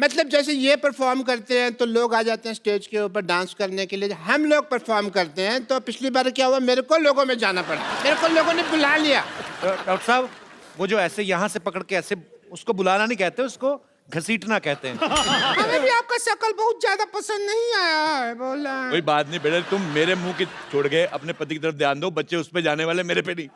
मतलब जैसे ये परफॉर्म करते हैं तो लोग आ जाते हैं स्टेज के ऊपर डांस करने के लिए, हम लोग परफॉर्म करते हैं तो पिछली बार क्या हुआ, मेरे को लोगों में जाना पड़ा, मेरे को लोगों ने बुला लिया। डॉक्टर साहब, वो जो ऐसे यहाँ से पकड़ के ऐसे, उसको बुलाना नहीं कहते, उसको घसीटना कहते हैं। हमें भी आपका शक्ल बहुत ज्यादा पसंद नहीं आया है, बोला। कोई बात नहीं बेटा, तुम मेरे मुंह की छोड़ के अपने पति की तरफ ध्यान दो, बच्चे उस पे जाने वाले, मेरे पे नहीं।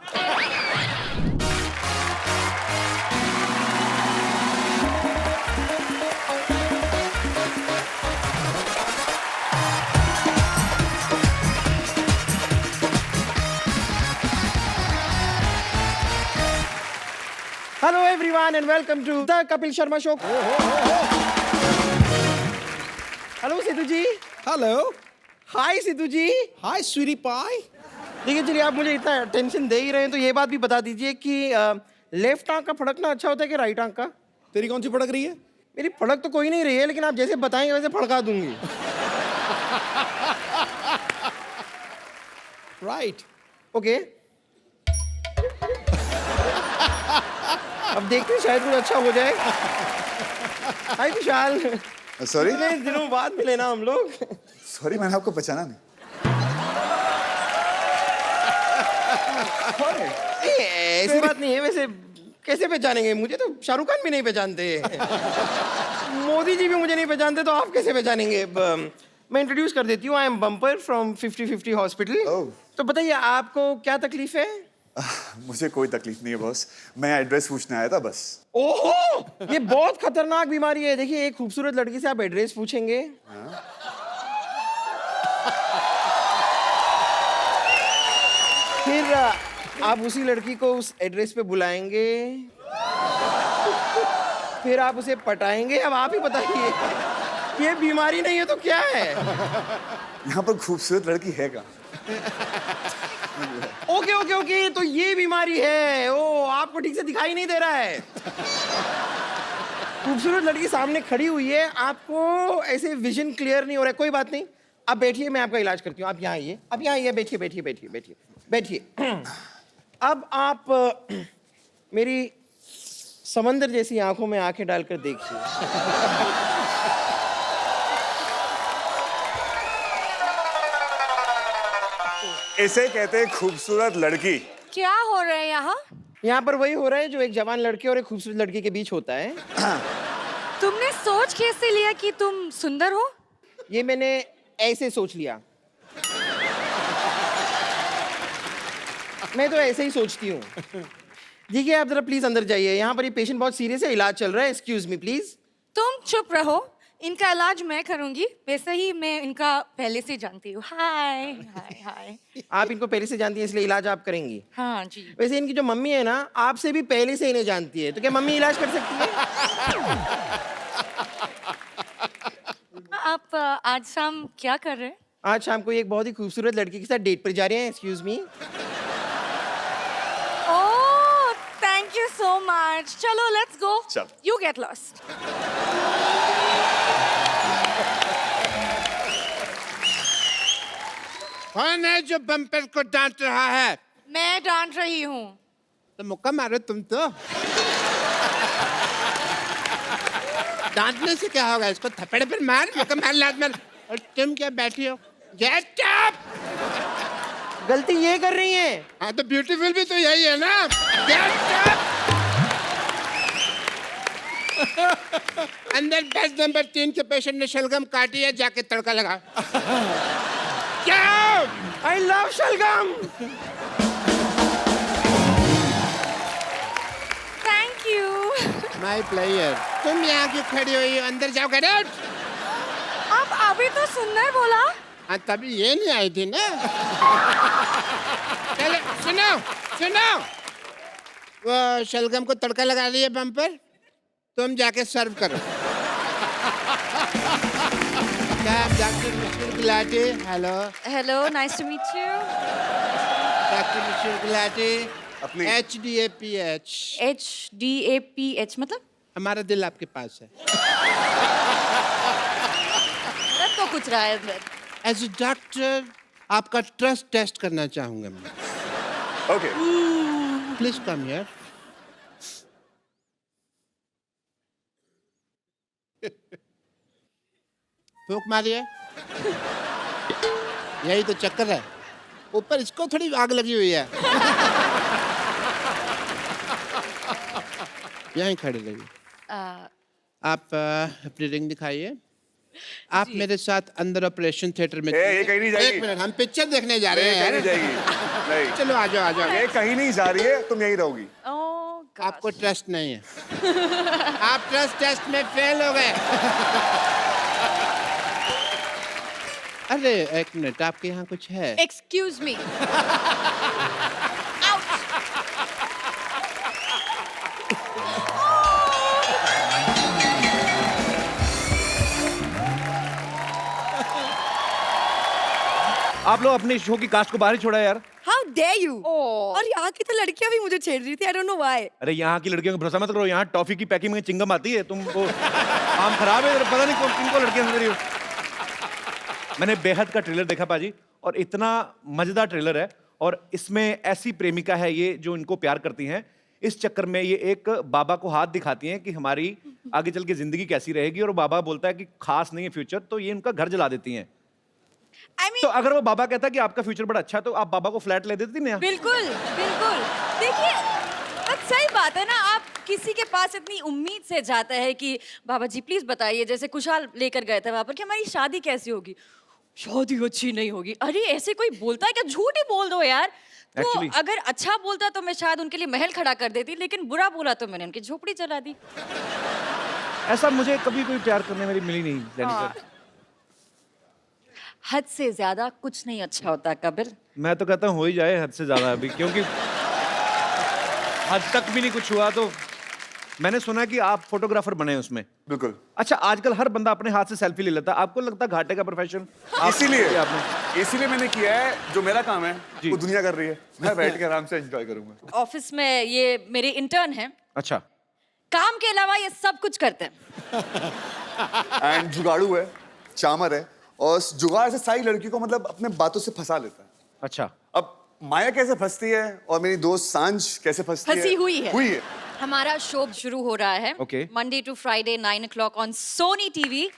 Hello everyone and welcome to the Kapil Sharma Show. Hello Sidhu ji. Hello. Hi Sidhu ji. Hi sweetie pie. देखिए चलिए, आप मुझे इतना अटेंशन दे ही रहे हैं तो ये बात भी बता दीजिए कि लेफ्ट आंख का फड़कना अच्छा होता है कि राइट आंख का? तेरी कौन सी फड़क रही है? मेरी फड़क तो कोई नहीं रही है, लेकिन आप जैसे बताएंगे वैसे फड़का दूंगी. राइट. ओके. अब देखते हैं, शायद कुछ अच्छा हो जाए. हाय विशाल. सॉरी इतने दिनों बाद मिले ना हम लोग. सॉरी, मैंने आपको पहचाना नहीं. ऐसी बात नहीं है. वैसे कैसे पहचानेंगे? मुझे तो शाहरुख खान भी नहीं पहचानते. मोदी जी भी मुझे नहीं पहचानते, तो आप कैसे पहचानेंगे? मैं इंट्रोड्यूस कर देती हूँ. I am bumper from 50-50 hospital. Oh. तो बताइए, आपको क्या तकलीफ है? मुझे कोई तकलीफ नहीं है बॉस, मैं एड्रेस पूछने आया था बस. ओहो, ये बहुत खतरनाक बीमारी है. देखिए, एक खूबसूरत लड़की से आप एड्रेस पूछेंगे, फिर आप उसी लड़की को उस एड्रेस पे बुलाएंगे, फिर आप उसे पटाएंगे. अब आप ही बताइए, ये बीमारी नहीं है तो क्या है? यहाँ पर खूबसूरत लड़की है क्या? ओके ओके ओके, तो ये बीमारी है. ओ, आपको ठीक से दिखाई नहीं दे रहा है. खूबसूरत लड़की सामने खड़ी हुई है, आपको ऐसे विजन क्लियर नहीं हो रहा है. कोई बात नहीं, आप बैठिए, मैं आपका इलाज करती हूँ. आप यहाँ आइए, आप यहाँ आइए. बैठिए बैठिए बैठिए बैठिए बैठिए. अब आप मेरी समंदर जैसी आंखों में आंखें डालकर देखिए. इसे कहते हैं खूबसूरत लड़की. क्या हो रहा है यहाँ? यहाँ पर वही हो रहा है जो एक जवान लड़के और एक खूबसूरत लड़की के बीच होता है. तुमने सोच कैसे लिया कि तुम सुंदर हो? ये मैंने ऐसे सोच लिया. मैं तो ऐसे ही सोचती हूँ. देखिए, आप जरा प्लीज अंदर जाइए. यहाँ पर ये पेशेंट बहुत सीरियस है, इलाज चल रहा है. Excuse me please. तुम चुप रहो, इनका इलाज मैं करूंगी. वैसे ही मैं इनका पहले से जानती हूँ. हाय हाय हाय. आप इनको पहले से जानती हैं, इसलिए इलाज आप करेंगी. हाँ जी. वैसे इनकी जो मम्मी है ना, आपसे भी पहले से इन्हें जानती है, तो क्या मम्मी इलाज कर सकती है? आप आज शाम क्या कर रहे हैं? आज शाम को एक बहुत ही खूबसूरत लड़की के साथ डेट पर जा रहे हैं. Excuse me. Oh, thank you so much. चलो लेट्स गो. चल. You get lost. कौन है जो बम्पर को डांट रहा है? मैं डांट रही हूँ. तो मुक्का मारो तुम तो. डांटने से क्या होगा? इसको थप्पड़ पर मार, मुक्का मार, लात मार. और तुम क्या बैठी हो? Get up. गलती ये कर रही हैं. हाँ तो ब्यूटीफुल भी तो यही है ना. Get up. अंदर बेड नंबर 3 के पेशेंट ने शलगम काटी है, जाके तड़का लगा. क्या? आई लव शलगम. Thank you. My player. तुम यहाँ क्यों खड़ी हुई हो? अंदर जाओ. Get out. आप अभी तो सुंदर बोला. हाँ, तभी ये नहीं आई थी ना. चलो सुनो सुनो, वो शलगम को तड़का लगा लिया बम्पर, तुम जाके सर्व करो. क्या doctor mister Gulati? Hello. Hello, nice to meet you. Doctor mister Gulati. अपनी HDAPH. HDAPH मतलब? हमारा दिल आपके पास है. लग तो कुछ रहा है अंदर. एज ए डॉक्टर आपका ट्रस्ट टेस्ट करना चाहूंगा मैं. ओके. Please come here. फूंक मारिए। यही तो चक्कर है, ऊपर इसको थोड़ी आग लगी हुई है। यहीं खड़े रहिए। आप अपनी रिंग दिखाइए। आप मेरे साथ अंदर ऑपरेशन थिएटर में ये कहीं नहीं जाएगी। एक मिनट, हम पिक्चर देखने जा रहे ये कहीं नहीं हैं। जाएगी। नहीं, चलो आ जाओ आ जाओ। ये कहीं नहीं जा रही है, तुम यहीं रहोगी। आपको ट्रस्ट नहीं है। आप ट्रस्ट टेस्ट में फेल हो गए। अरे एक मिनट, आपके यहाँ कुछ है? Excuse me. आप लोग अपने शो की कास्ट को बाहर ही छोड़ा यार। How dare you? Oh. और यहाँ की तो लड़कियां भी मुझे छेड़ रही थी। I don't know why. अरे यहाँ की लड़कियों को भरोसा मत करो, यहाँ टॉफी की पैकिंग में चिंगम आती है। तुम वो काम खराब है, पता नहीं किनको लड़कियां समझ रही हो। मैंने बेहद का ट्रेलर देखा पाजी, और इतना मजेदार ट्रेलर है। और इसमें ऐसी प्रेमिका है ये जो इनको प्यार करती हैं। इस चक्कर में ये एक बाबा को हाथ दिखाती हैं कि हमारी आगे चल के जिंदगी कैसी रहेगी, और बाबा बोलता है कि खास नहीं है फ्यूचर, तो ये इनका घर जला देती हैं। I mean, तो अगर वो बाबा कहता कि आपका फ्यूचर बड़ा अच्छा है, तो आप बाबा को फ्लैट ले देती ना? बिल्कुल बिल्कुल। देखिए, बट सही बात है ना, आप किसी के पास इतनी उम्मीद से जाते हैं कि बाबा जी प्लीज बताइए, जैसे खुशहाल लेकर गए थे वहां पर कि हमारी शादी कैसी होगी। शादी अच्छी नहीं होगी। अरे ऐसे कोई बोलता है क्या? झूठ ही बोल दो यार। तो Actually- अगर अच्छा बोलता तो मैं शायद उनके लिए महल खड़ा कर देती, लेकिन बुरा बोला तो मैंने उनकी झोपड़ी जला दी। ऐसा मुझे कभी कोई प्यार करने वाली मिली नहीं जेनिफर। हद से ज्यादा कुछ नहीं अच्छा होता कबिर। मैं तो कहता हूँ हो ही जाए हद से ज्यादा अभी, क्योंकि हद तक भी नहीं कुछ हुआ। तो मैंने सुना कि आप फोटोग्राफर बने हैं उसमें। बिल्कुल। अच्छा, आजकल हर बंदा अपने हाथ से सेल्फी ले लेता है। आपको लगता है घाटे का प्रोफेशन? इसीलिए मैंने किया है। जो मेरा काम है जी। वो दुनिया कर रही है, मैं बैठ के आराम से एंजॉय करूंगा। ऑफिस में ये मेरे इंटर्न हैं, अच्छा, काम के अलावा ये सब कुछ करते हैं। एंड जुगाड़ू है, चामर है, और उस जुगाड़ से सारी लड़की को मतलब अपने बातों से फंसा लेता है। अच्छा। अब माया कैसे फंसती है और मेरी दोस्त सांझ कैसे फंसती है? फंसी हुई है। हुई है। हमारा शो शुरू हो रहा है Okay. Monday to Friday 9 o'clock on Sony TV.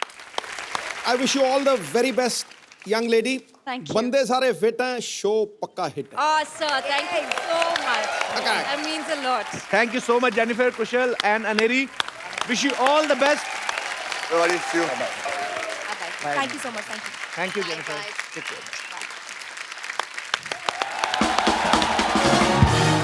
I wish you all the very best, young lady. Thank you. बंदे सारे फिट हैं, शो पक्का हिट है। Sir thank you so much, that means a lot. Thank you so much Jennifer, Kusal and Aneri. Wish you all the best. Everybody, see you. Thank you so much. Thank you Jennifer.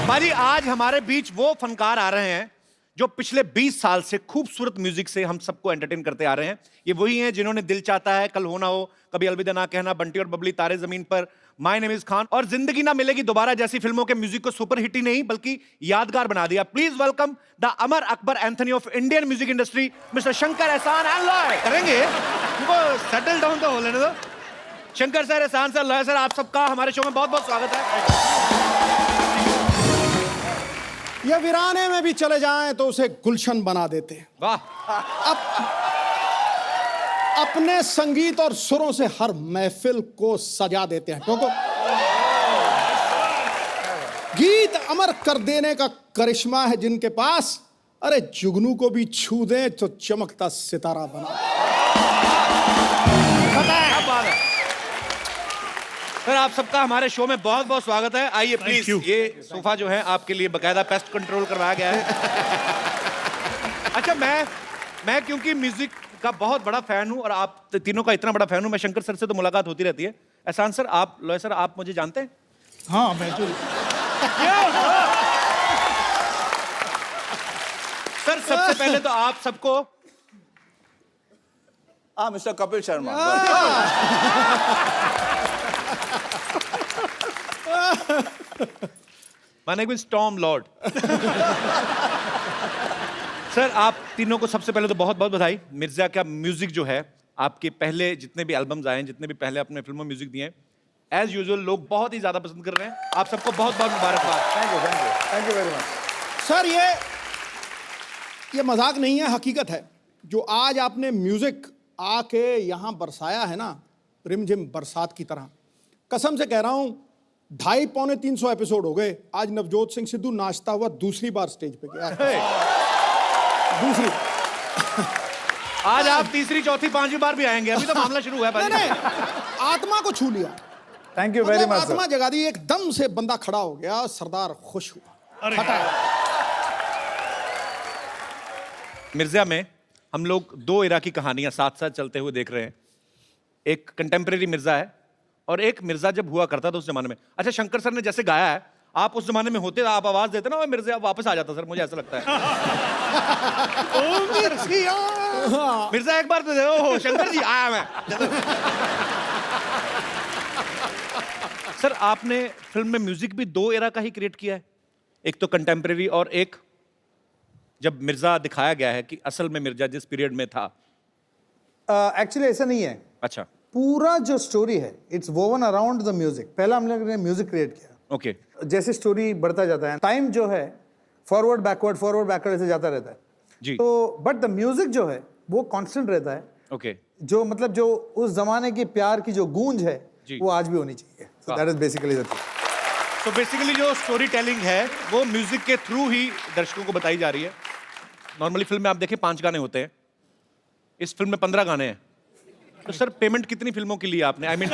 बाजी, आज हमारे बीच वो फनकार आ रहे हैं जो पिछले 20 साल से खूबसूरत म्यूजिक से हम सबको एंटरटेन करते आ रहे हैं। ये वही हैं जिन्होंने दिल चाहता है, कल हो ना हो, कभी अलविदा ना कहना, बंटी और बबली, तारे जमीन पर, माय नेम इज खान और जिंदगी ना मिलेगी दोबारा जैसी फिल्मों के म्यूजिक को सुपर हिट ही नहीं बल्कि यादगार बना दिया। Please welcome the Amar Akbar Anthony of Indian music industry, mister Shankar Ehsaan and Loy. करेंगे उनको सेटल डाउन तो हो लेने दो। शंकर सर, एहसान सर, लॉय सर, आप सबका हमारे शो में बहुत बहुत स्वागत है। ये वीराने में भी चले जाएं तो उसे गुलशन बना देते हैं। वाह, अपने संगीत और सुरों से हर महफिल को सजा देते हैं। क्योंकि गीत अमर कर देने का करिश्मा है जिनके पास, अरे जुगनू को भी छू दें तो चमकता सितारा बना। क्या बात है सर, आप सबका हमारे शो में बहुत बहुत स्वागत है। आइए प्लीज, ये सोफा जो है आपके लिए बकायदा पेस्ट कंट्रोल करवाया गया है। अच्छा, मैं क्योंकि म्यूजिक का बहुत बड़ा फैन हूं और आप तीनों का इतना बड़ा फैन हूं, मैं शंकर सर से तो मुलाकात होती रहती है। एहसान सर, आप, लॉय सर, आप मुझे जानते हैं? हाँ, मैं जो सर सबसे पहले तो आप सबको मिस्टर कपिल शर्मा। माने कोई स्टॉर्म लॉर्ड। सर आप तीनों को सबसे पहले तो बहुत बहुत बधाई। मिर्जा का म्यूजिक जो है, आपके पहले जितने भी एल्बम्स आए हैं, जितने भी पहले अपने फिल्मों में म्यूजिक दिए हैं, एज यूजुअल लोग बहुत ही ज्यादा पसंद कर रहे हैं। आप सबको बहुत बहुत मुबारकबाद। Thank you very much. Sir, ये मजाक नहीं है, हकीकत है। जो आज आपने म्यूजिक आके यहाँ बरसाया है ना, रिमझिम बरसात की तरह, कसम से कह रहा हूँ 250-300 एपिसोड हो गए, आज नवजोत सिंह सिद्धू नाचता हुआ दूसरी बार स्टेज पे गया। दूसरी। आज आप तीसरी चौथी पांचवी बार भी आएंगे, अभी तो मामला शुरू हुआ है नहीं भाई। नहीं, आत्मा को छू लिया, थैंक यू वेरी मतलब मच आत्मा जगा दी, एकदम से बंदा खड़ा हो गया, सरदार खुश हुआ। हटाया। मिर्जा में हम लोग दो इरा की कहानियां साथ साथ चलते हुए देख रहे हैं। एक कंटेम्प्रेरी मिर्जा है और एक मिर्जा जब हुआ करता था उस जमाने में। अच्छा, शंकर सर ने जैसे गाया है, आप उस जमाने में होते, आप आवाज देते ना, वो मिर्जा वापस आ जाता सर, मुझे ऐसा लगता है। मिर्जा एक बार तो दे, ओहो शंकर जी आया मैं। सर आपने फिल्म में म्यूजिक भी दो एरा का ही क्रिएट किया है, एक तो कंटेम्प्रेरी और एक जब मिर्जा दिखाया गया है कि असल में मिर्जा जिस पीरियड में था। एक्चुअली ऐसा नहीं है, अच्छा, पूरा जो स्टोरी है it's woven around the music. पहला हम लोग ने म्यूजिक क्रिएट किया, ओके, जैसे स्टोरी बढ़ता जाता है, टाइम जो है फॉरवर्ड बैकवर्ड ऐसे जाता रहता है जी, तो बट द म्यूजिक जो है वो कांस्टेंट रहता है। ओके, जो मतलब जो उस जमाने के प्यार की जो गूंज है जी। वो आज भी होनी चाहिए। So that is basically the thing. तो बेसिकली जो स्टोरी टेलिंग है वो म्यूजिक के थ्रू ही दर्शकों को बताई जा रही है। नॉर्मली फिल्म में आप देखिए 5 गाने होते हैं, इस फिल्म में 15 गाने हैं। तो सर पेमेंट कितनी फिल्मों की ली आपने? आई मीन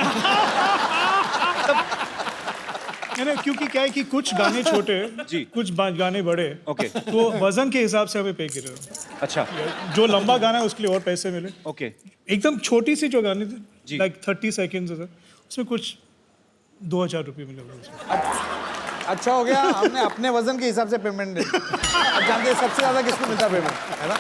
नहीं, क्योंकि क्या है कि कुछ गाने छोटे जी, कुछ गाने बड़े, ओके, तो वजन के हिसाब से हमें पे कर रहे हो। अच्छा, जो लंबा गाना है उसके लिए और पैसे मिले। ओके, एकदम छोटी सी जो गाने जी। थे लाइक 30 सेकेंड्स उसमें कुछ 2000 रुपये मिले उसमें। अच्छा हो गया, हमने अपने वजन के हिसाब से पेमेंट दे दी। अब जानते हैं सबसे ज्यादा किसको मिलता है पेमेंट, है ना?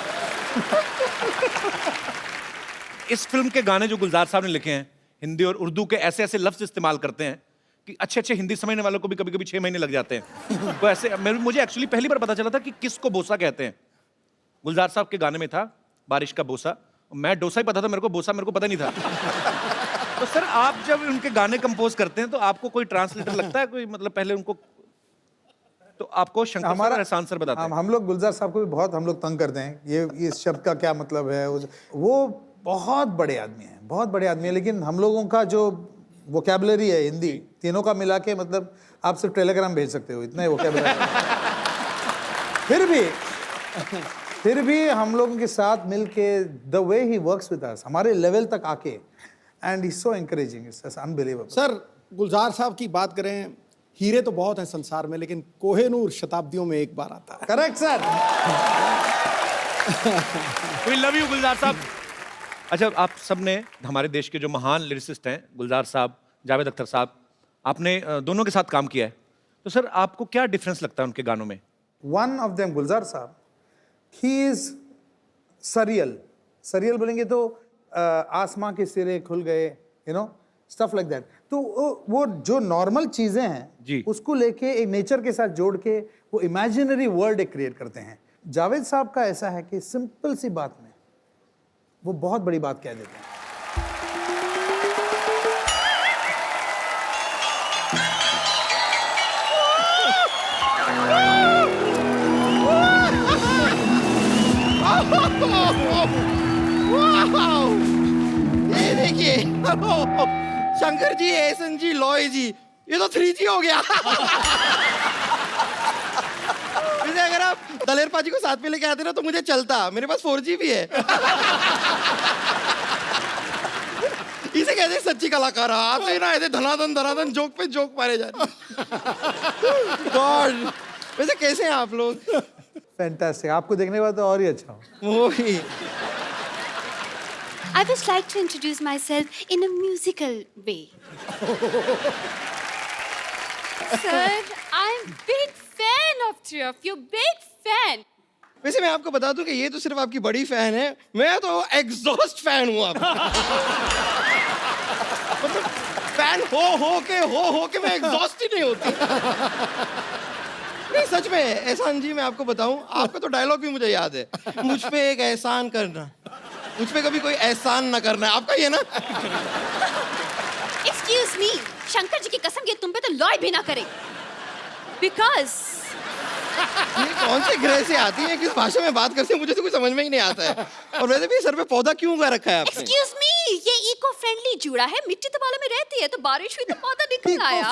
इस फिल्म के गाने जो गुलजार साहब ने लिखे हैं, हिंदी और उर्दू के ऐसे ऐसे लफ्ज इस्तेमाल करते हैं कि अच्छे अच्छे हिंदी समझने वालों को भी कभी कभी 6 महीने लग जाते हैं। तो ऐसे मुझे एक्चुअली पहली बार पता चला था कि किसको बोसा कहते हैं। गुलजार साहब के गाने में था बारिश का बोसा, मैं डोसा ही पता था, मेरे को बोसा मेरे को पता नहीं था। तो सर आप जब उनके गाने कंपोज करते हैं तो आपको कोई ट्रांसलेटर लगता है, कोई मतलब पहले उनको, तो आपको शंकर सर और एहसान सर बताते हैं? हम लोग गुलजार साहब को भी बहुत हम लोग तंग करते हैं, ये इस शब्द का क्या मतलब है। वो बहुत बड़े आदमी हैं, बहुत बड़े आदमी हैं, लेकिन हम लोगों का जो वोकैबुलरी है हिंदी तीनों का मिला के, मतलब आप सिर्फ टेलीग्राम भेज सकते हो, इतना ही वोकैबुलरी। फिर भी हम लोगों के साथ मिलके the way he works with us, हमारे लेवल तक आके, and he so encouraging, it's unbelievable. Sir Gulzar sahab की बात करें, हीरे तो बहुत हैं संसार में, लेकिन कोहेनूर शताब्दियों में एक बार आता है। Correct sir. We love you Gulzar sahab. अच्छा, आप सबने हमारे देश के जो महान लिरिसिस्ट हैं, गुलजार साहब, जावेद अख्तर साहब, आपने दोनों के साथ काम किया है, तो सर आपको क्या डिफरेंस लगता है उनके गानों में? वन ऑफ देम गुलजार साहब, ही इज सरियल बोलेंगे तो आसमां के सिरे खुल गए, you know, stuff like that. तो वो जो नॉर्मल चीजें हैं उसको लेके एक नेचर के साथ जोड़ के वो इमेजिनरी वर्ल्ड एक क्रिएट करते हैं। जावेद साहब का ऐसा है कि सिंपल सी बात में वो बहुत बड़ी बात कह देते हैं। ये देखिए, शंकर जी, एहसन जी, लॉय जी, ये तो 3G हो गया। वैसे अगर आप दलेर पाजी को साथ में लेके आते ना तो मुझे चलता, मेरे पास 4G भी है। इसे कहते हैं सच्ची कलाकार। आप तो ना ऐसे धनाधन जोक पे जोक मारे जा रहे। गॉड, वैसे कैसे हैं आप लोग? फैंटास्टिक, आपको देखने के बाद तो और ही अच्छा हो। वो ही। I would like to introduce myself in a musical way. Sir, I'm big fan of Triumph. You're big fan. वैसे मैं आपको बता दूं कि ये तो सिर्फ आपकी बड़ी फैन है, मैं तो एग्जॉस्ट फैन हूँ आपका। मतलब फैन हो के मैं एग्जॉस्ट ही नहीं होती। नहीं सच में एहसान जी, मैं आपको बताऊं, आपका तो डायलॉग भी मुझे याद है, मुझ पे एक एहसान करना, मुझ पे कभी कोई एहसान न करना है, आपका ये ना? Excuse me, शंकर जी की कसम, ये तुम पे तो लॉय भी ना करे। Because ये कौन से ग्रह से आती है, किस भाषा में बात करते हैं, मुझे तो कुछ समझ में ही नहीं आता है। और वैसे भी सर पे पौधा क्यों उगा रखा है आपने? Excuse me, ये इको फ्रेंडली जूड़ा है, मिट्टी तो बालों में रहती है, तो बारिश हुई तो पौधा निकल आया।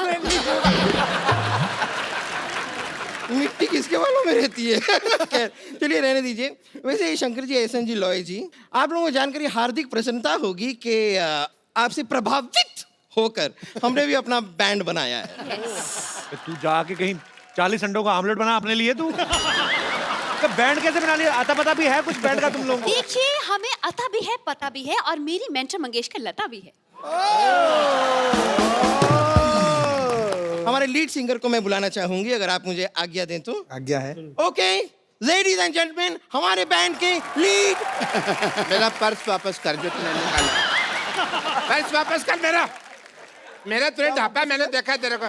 मिट्टी किसके बालों में रहती है? खैर, चलिए रहने दीजिए। वैसे शंकर जी, एहसन जी, लॉय जी, आप लोगों को जानकर ये हार्दिक प्रसन्नता होगी कि आपसे प्रभावित होकर हमने भी अपना बैंड बनाया है। तू जाके कहीं 40 अंडों का आमलेट बना अपने लिए तू। तो बैंड कैसे बना लिया? आता पता भी है कुछ बैंड का तुम लोगों को? देखिए, हमें अता भी है, पता भी है, और मेरी मेंटर मंगेशकर लता भी है। हमारे लीड सिंगर को मैं बुलाना चाहूंगी, अगर आप मुझे आज्ञा दें तो। आज्ञा है। ओके, लेडीज एंड जेंटलमैन, हमारे बैंड के लीड। मेरा पर्स वापस कर जो तूने निकाला। पर्स वापस कर मेरा। मेरा तुझे ढापा, मैंने देखा है तेरे को।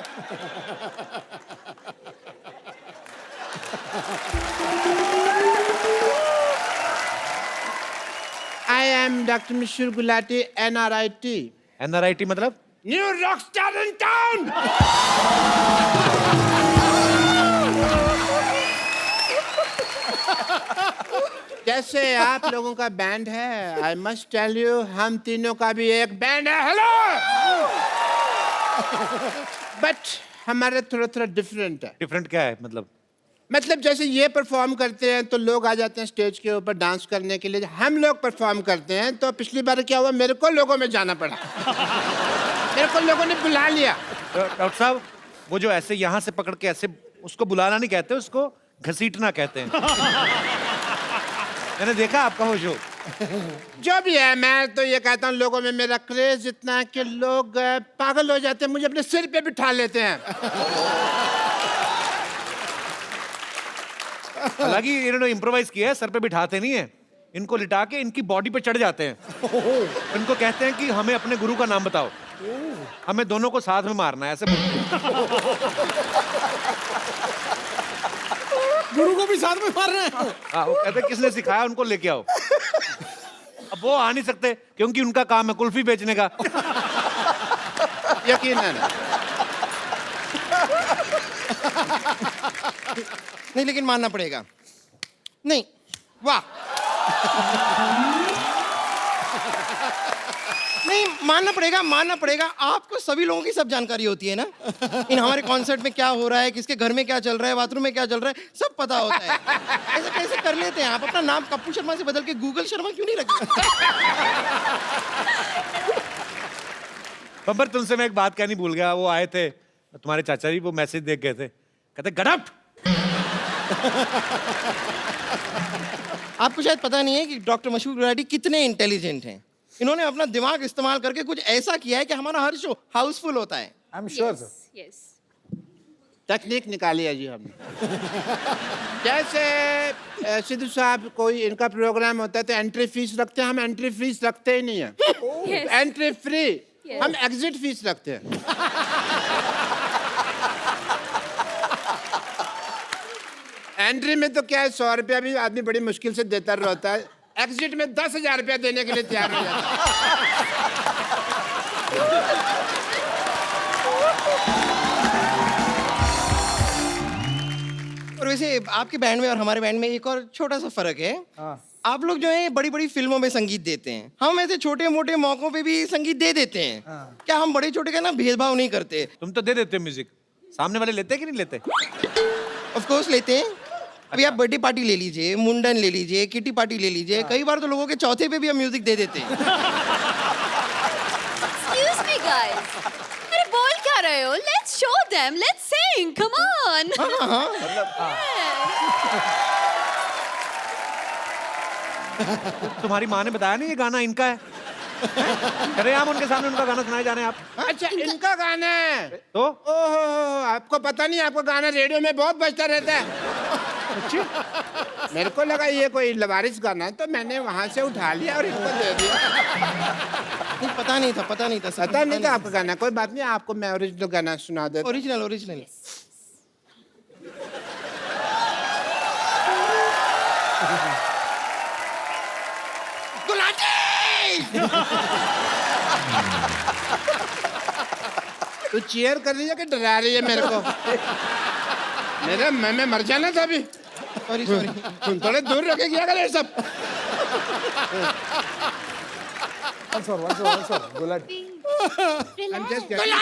I am Dr. Mishur Gulati, NRIT. NRIT मतलब? New rockstar in town. कैसे आप लोगों का बैंड है? आई मस्ट टेल यू, हम तीनों का भी एक बैंड है। हेलो। बट हमारे थोड़ा डिफरेंट है। डिफरेंट क्या है मतलब जैसे ये परफॉर्म करते हैं तो लोग आ जाते हैं स्टेज के ऊपर डांस करने के लिए। हम लोग परफॉर्म करते हैं तो पिछली बार क्या हुआ, मेरे को लोगों में जाना पड़ा। मेरे को लोगों ने बुला लिया। डॉक्टर साहब, वो जो ऐसे यहाँ से पकड़ के ऐसे, उसको बुलाना नहीं कहते, उसको घसीटना कहते हैं। मैंने देखा आपका वो शो। जो भी है, मैं तो ये कहता हूँ लोगों में मेरा क्रेज इतना है कि लोग पागल हो जाते हैं, मुझे अपने सिर पे बिठा लेते हैं। हालांकि इन्होंने इम्प्रोवाइज किया है, सर पे बिठाते नहीं है, इनको लिटा के इनकी बॉडी पे चढ़ जाते हैं। इनको कहते हैं कि हमें अपने गुरु का नाम बताओ, हमें दोनों को साथ में मारना है, ऐसे बोलते हैं। गुरु को भी साथ में मारना है। हाँ, वो कहते हैं किसने सिखाया, उनको लेके आओ। अब वो आ नहीं सकते क्योंकि उनका काम है कुल्फी बेचने का। यकीनन। नहीं, लेकिन मानना पड़ेगा। नहीं, वाह। नहीं, मानना पड़ेगा। आपको सभी लोगों की सब जानकारी होती है ना। इन हमारे कॉन्सर्ट में क्या हो रहा है, किसके घर में क्या चल रहा है, बाथरूम में क्या चल रहा है, सब पता होता है। ऐसे कैसे कर लेते हैं आप? अपना नाम कप्पू शर्मा से बदल के गूगल शर्मा क्यों नहीं रखते? बब्बर, तुमसे मैं एक बात कहनी भूल गया। वो आए थे तुम्हारे चाचा जी, वो मैसेज देख गए थे, कहते गडप। आपको शायद पता नहीं है कि डॉक्टर मशहूर गुलाटी कितने इंटेलिजेंट हैं। इन्होंने अपना दिमाग इस्तेमाल करके कुछ ऐसा किया है कि हमारा हर शो हाउसफुल होता है। I am sure sir. Yes. तकनीक निकाली है जी हमने। जैसे सिद्धू साहब, कोई इनका प्रोग्राम होता है तो एंट्री फीस रखते हैं, हम एंट्री फीस रखते ही नहीं है। एंट्री फ्री, हम एग्जिट फीस रखते हैं। एंट्री में तो क्या है, 100 रुपया भी आदमी बड़ी मुश्किल से देता रहता है। एग्जिट में 10,000 रुपया देने के लिए तैयार हो जाता है। और वैसे आपके बैंड में और हमारे बैंड में एक और छोटा सा फर्क है। आप लोग जो है बड़ी बड़ी फिल्मों में संगीत देते हैं, हम ऐसे छोटे मोटे मौकों पे भी संगीत दे देते हैं। क्या हम बड़े छोटे का ना भेदभाव नहीं करते? तुम तो दे देते हो म्यूजिक, सामने वाले लेते कि नहीं लेते? ऑफ कोर्स लेते हैं। अभी आप बर्थडे पार्टी ले लीजिए, मुंडन ले लीजिए, किटी पार्टी ले लीजिए, कई बार तो लोगों के चौथे पे भी हम म्यूजिक दे देते हैं। Excuse me, guys. अरे बोल क्या रहे हो? Let's show them. Let's sing. Come on. तुम्हारी माँ ने बताया नहीं ये गाना इनका है? करे हम उनके सामने उनका गाना सुनाए जाने आप। अच्छा, इनका गाना है तो? ओहो, आपको पता नहीं, आपका गाना रेडियो में बहुत बजता रहता है। मेरे को लगा ये कोई लवारिस गाना है, तो मैंने वहां से उठा लिया और इनको दे दिया। नहीं, पता नहीं था। पता नहीं था आपका गाना। कोई बात नहीं, आपको मैं ओरिजिनल गाना सुना देता। ओरिजिनल। तू चीयर कर रही है कि डरा रही है मेरे को? मेरे मैं मर जाना था अभी। सॉरी। तुम थोड़े दूर रखे क्या करे सब। Once more. Gulati. I'm just getting...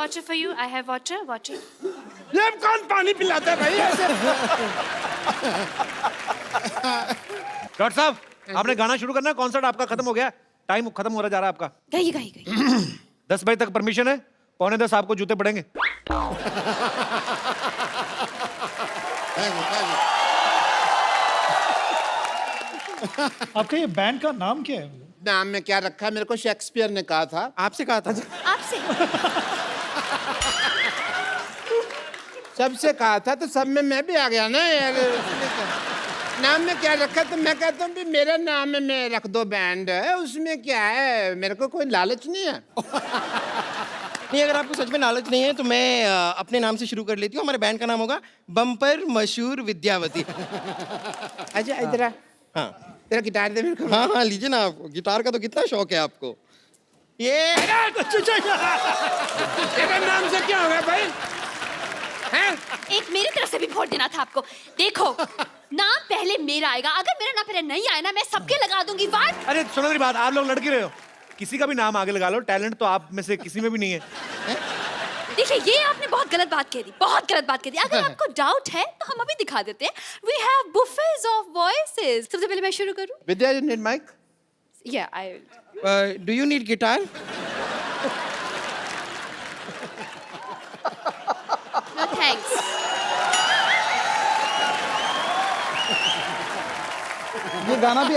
water for you. I have water. Water. ये कौन पानी पिलाता है भाई ऐसे? डॉक्टर साहब आपने गाना शुरू करना है, कॉन्सर्ट आपका खत्म हो गया, टाइम खत्म हो रहा जा रहा है आपका। गाइए गाइए गाइए। 10 बजे तक परमिशन है, 9:45 आपको जूते पड़ेंगे। आपका ये बैंड का नाम क्या है? नाम में क्या रखा है? मेरे को शेक्सपियर ने कहा था। आपसे कहा था। आपसे। सबसे कहा था तो सब में मैं भी आ गया ना यार। नाम में क्या रखा? तो मैं कहता हूँ भी मेरा नाम में मैं रख दो बैंड, उसमें क्या है, मेरे को कोई लालच नहीं है। नहीं, अगर आपको सच में लालच नहीं है तो मैं अपने नाम से शुरू कर लेती हूँ। हमारे बैंड का नाम होगा बम्पर मशहूर विद्यावती। अच्छा इधर आ। हाँ तेरा गिटार दे मेरे को। हाँ हाँ, लीजिए ना। आपको गिटार का तो कितना शौक है आपको। ये तेरे नाम से क्या होगा भाई? हैं? एक मेरी तरफ से भी वोट देना था आपको। देखो, नाम पहले मेरा आएगा। अगर मेरा नाम पहले नहीं आया ना, मैं सबके लगा दूंगी। वाट? अरे सुनो मेरी बात, आप लोग लड़के रहे हो, किसी का भी नाम आगे लगा लो, टैलेंट तो आप में से किसी में भी नहीं है। देखिए, ये आपने बहुत गलत बात कह दी, बहुत गलत बात कह दी। अगर आपको डाउट है तो हम अभी दिखा देते हैं। We have buffets of voices. सबसे पहले मैं शुरू करूं? विद्या, you need mic? Yeah, I will. Do you need guitar? No thanks. ये गाना भी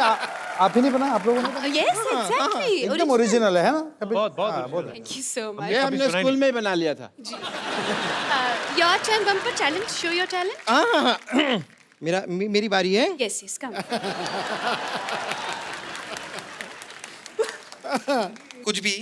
आप ही नहीं बना, आप लोगों ने? Yes, exactly. एकदम ओरिजिनल है ना? बहुत बहुत Thank you so much. ये हमने स्कूल में ही बना लिया था। Your turn, Bumper. Talent. Show your talent. हाँ, मेरी बारी है। Yes, yes. Come. कुछ भी।